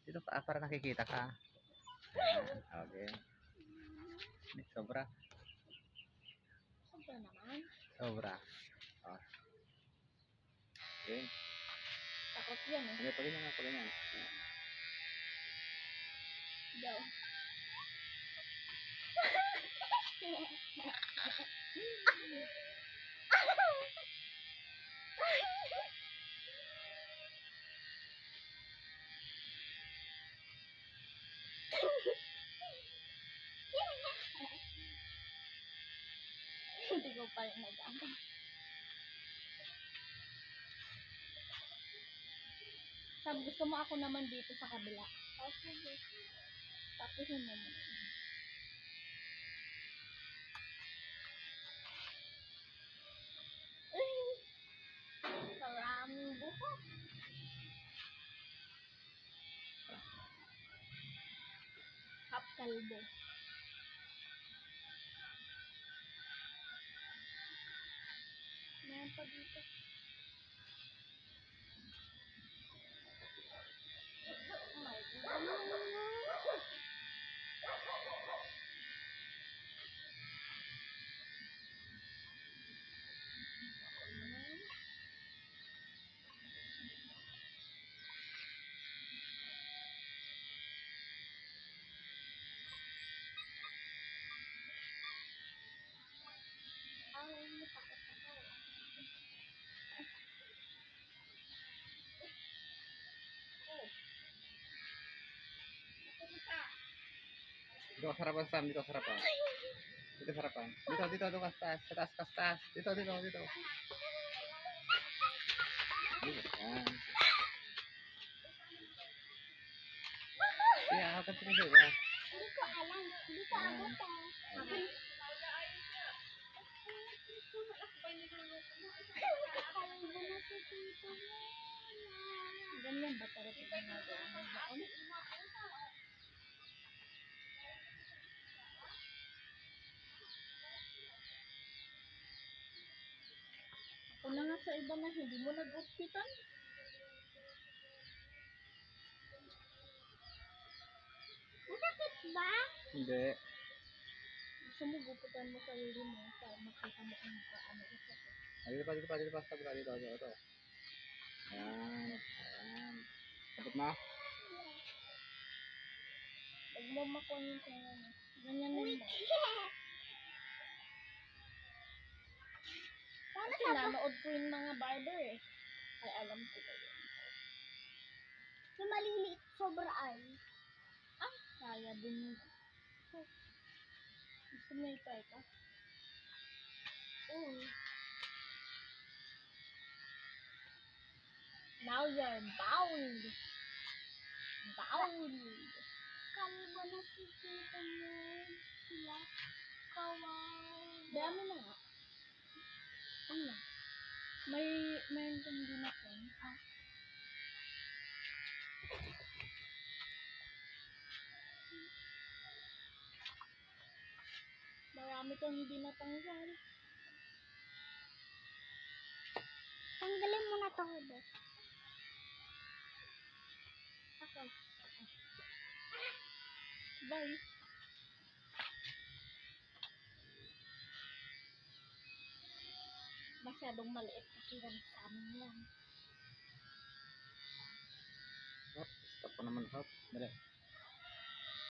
Dito ka, para nakikita ka. Ayan, okay. Sobra. Sobra naman. Sobra. Oh. Okay. Takot yan eh. Okay, pagin na, pagin na. Daw. Hindi ko pa rin nag-ano. Sabi, gusto mo ako naman dito sa kabila. Okay. Tapos yun naman. Maraming buhok. Half kalbo. Meron pa dito. Oh my God. Dito ka sarapan, Sam. Dito ka sarapan. Dito sarapan. Dito, ka taas. Sa taas, ka taas. Dito. Dito. Yan. Kaya, ako ka dito ba? Hindi ko alam. Hindi ko abot eh. Ganyan ba talaga ginagawa mo doon? Ako na nga sa iba na hindi mo nag-upitan. Masakit ba? Hindi. Gusto mo gupitan mo sarili mo para makita mo kung paano usap. Dito pa. Sabi ka dito. Ayan. Sabot mo? Huwag mo makunin ko nga. Ganyan mo. Kasi nanood ko yung mga barber eh. Ay, alam ko ba yun. Yung maliliit sobra ay. Kaya din yun. Gusto mo yung ito? Now you're bound. Kalbo na si tita mo. Sila. Kawaw. Dami na nga. Ano na? May hindi na ko. Marami kang hindi natanggal. Tanggalin mo na to, boss. Okay. Bye. Masyadong maliit kasi yan sa amin yan. Hop, stop ko naman, hop. Dali.